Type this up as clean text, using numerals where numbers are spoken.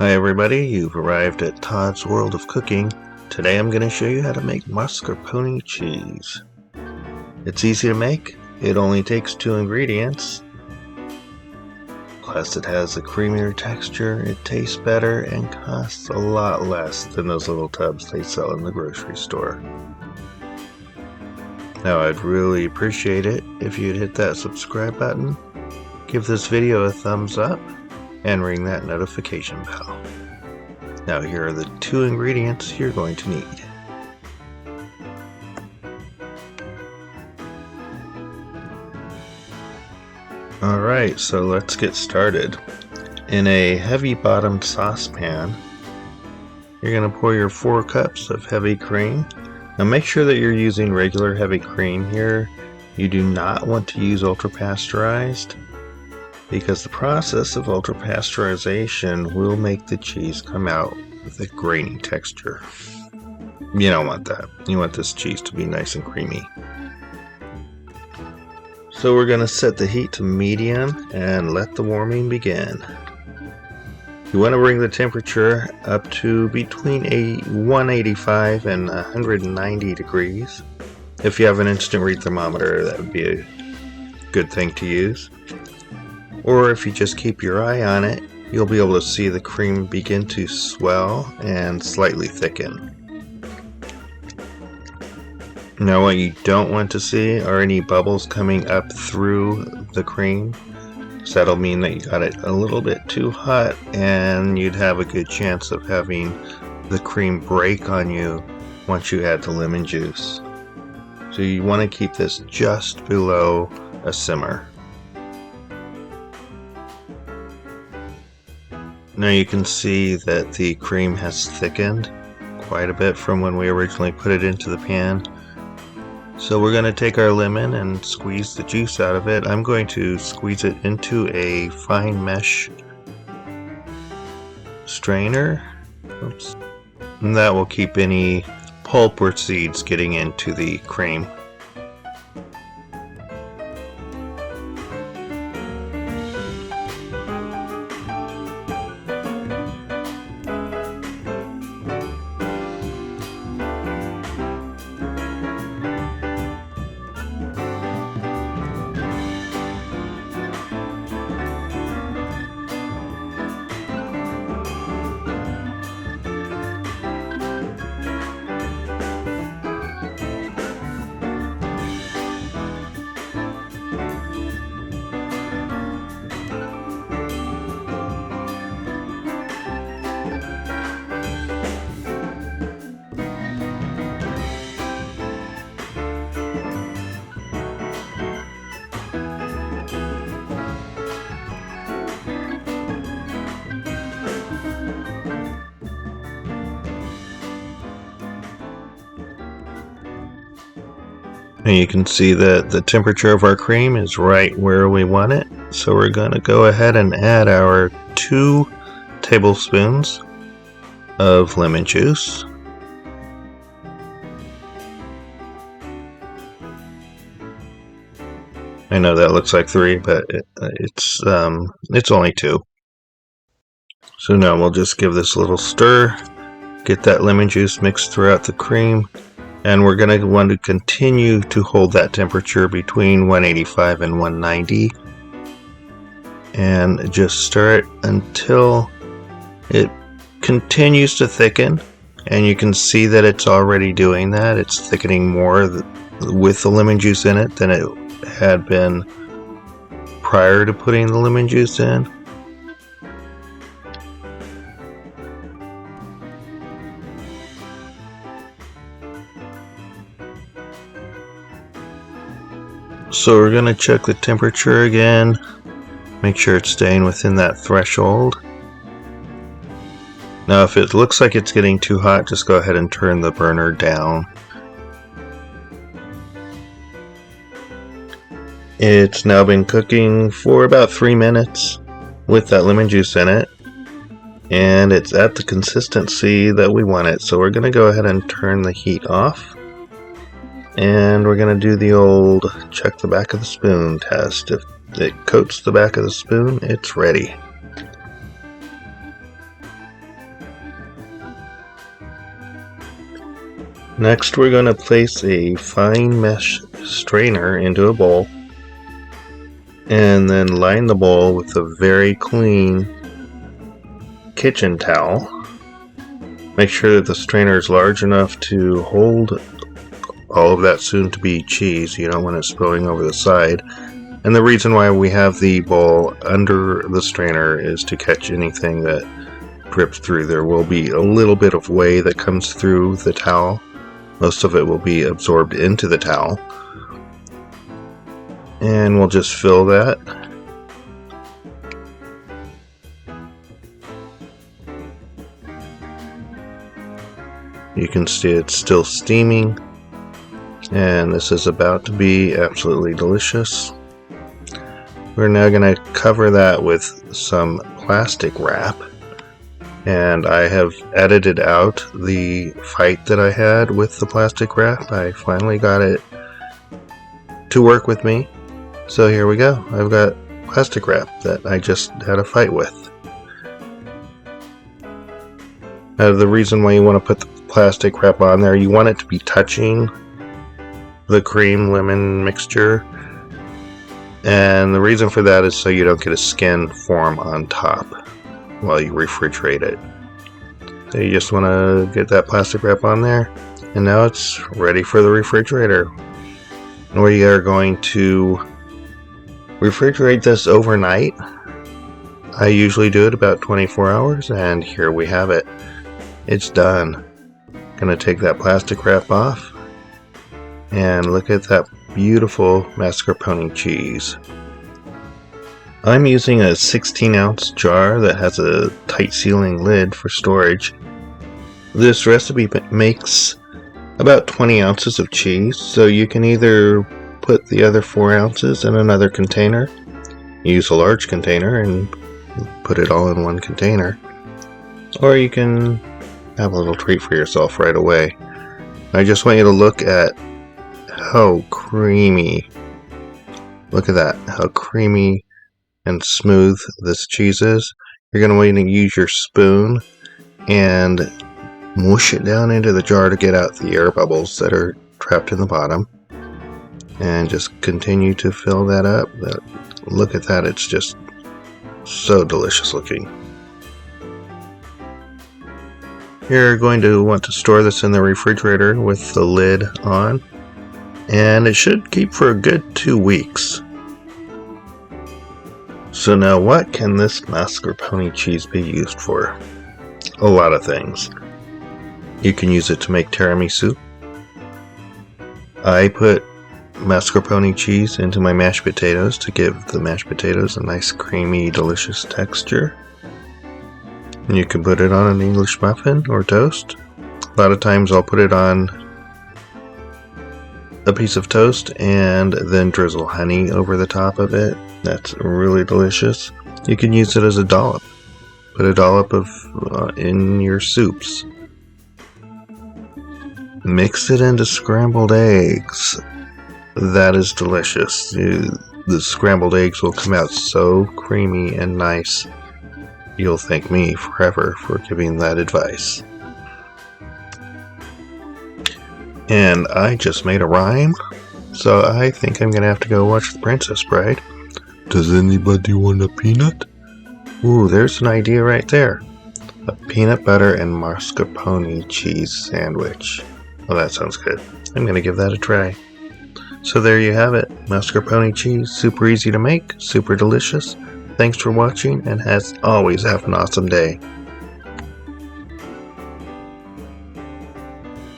Hi everybody, you've arrived at Todd's World of Cooking. Today I'm going to show you how to make mascarpone cheese. It's easy to make, it only takes 2 ingredients. Plus it has a creamier texture, it tastes better, and costs a lot less than those little tubs they sell in the grocery store. Now I'd really appreciate it if you'd hit that subscribe button, give this video a thumbs up, and ring that notification bell. Now here are the 2 ingredients you're going to need. Alright, so let's get started. In a heavy bottomed saucepan, you're going to pour your 4 cups of heavy cream. Now make sure that you're using regular heavy cream here. You do not want to use ultra pasteurized, because the process of ultra-pasteurization will make the cheese come out with a grainy texture. You don't want that. You want this cheese to be nice and creamy. So we're going to set the heat to medium and let the warming begin. You want to bring the temperature up to between 185 and 190 degrees. If you have an instant read thermometer, that would be a good thing to use. Or if you just keep your eye on it, you'll be able to see the cream begin to swell and slightly thicken. Now what you don't want to see are any bubbles coming up through the cream. So that'll mean that you got it a little bit too hot and you'd have a good chance of having the cream break on you once you add the lemon juice. So you want to keep this just below a simmer. Now you can see that the cream has thickened quite a bit from when we originally put it into the pan. So we're going to take our lemon and squeeze the juice out of it. I'm going to squeeze it into a fine mesh strainer. Oops. And that will keep any pulp or seeds getting into the cream. And you can see that the temperature of our cream is right where we want it. So we're going to go ahead and add our 2 tablespoons of lemon juice. I know that looks like 3, but it's only 2. So now we'll just give this a little stir, get that lemon juice mixed throughout the cream. And we're going to want to continue to hold that temperature between 185 and 190 and just stir it until it continues to thicken. And you can see that it's already doing that. It's thickening more with the lemon juice in it than it had been prior to putting the lemon juice in. So we're going to check the temperature again, make sure it's staying within that threshold. Now if it looks like it's getting too hot, just go ahead and turn the burner down. It's now been cooking for about 3 minutes with that lemon juice in it, and it's at the consistency that we want it. So we're going to go ahead and turn the heat off. And we're going to do the old check the back of the spoon test. If it coats the back of the spoon, it's ready. Next, we're going to place a fine mesh strainer into a bowl and then line the bowl with a very clean kitchen towel. Make sure that the strainer is large enough to hold all of that soon-to-be cheese. You don't want it spilling over the side. And the reason why we have the bowl under the strainer is to catch anything that drips through. There will be a little bit of whey that comes through the towel. Most of it will be absorbed into the towel. And we'll just fill that. You can see it's still steaming, and this is about to be absolutely delicious. We're now going to cover that with some plastic wrap, and I have edited out the fight that I had with the plastic wrap. I finally got it to work with me, so here we go. I've got plastic wrap that I just had a fight with. Now, the reason why you want to put the plastic wrap on there, you want it to be touching the cream lemon mixture, and the reason for that is so you don't get a skin form on top while you refrigerate it. So you just want to get that plastic wrap on there, and now it's ready for the refrigerator. And we are going to refrigerate this overnight. I usually do it about 24 hours, and here we have it. It's done. Gonna take that plastic wrap off, and look at that beautiful mascarpone cheese. I'm using a 16-ounce jar that has a tight sealing lid for storage. This recipe makes about 20 ounces of cheese, so you can either put the other 4 ounces in another container, use a large container and put it all in one container, or you can have a little treat for yourself right away. I just want you to look at how creamy, look at that, how creamy and smooth this cheese is. You're going to want to use your spoon and mush it down into the jar to get out the air bubbles that are trapped in the bottom, and just continue to fill that up. Look at that, it's just so delicious looking. You're going to want to store this in the refrigerator with the lid on, and it should keep for a good 2 weeks. So now, what can this mascarpone cheese be used for? A lot of things. You can use it to make tiramisu. I put mascarpone cheese into my mashed potatoes to give the mashed potatoes a nice creamy, delicious texture. And you can put it on an English muffin or toast. A lot of times I'll put it on a piece of toast and then drizzle honey over the top of it. That's really delicious. You can use it as a dollop. Put a dollop of in your soups. Mix it into scrambled eggs. That is delicious. The scrambled eggs will come out so creamy and nice. You'll thank me forever for giving that advice. And I just made a rhyme, so I think I'm gonna have to go watch The Princess Bride. Does anybody want a peanut? Ooh, there's an idea right there. A peanut butter and mascarpone cheese sandwich. Well, that sounds good. I'm gonna give that a try. So there you have it. Mascarpone cheese, super easy to make, super delicious. Thanks for watching, and as always, have an awesome day.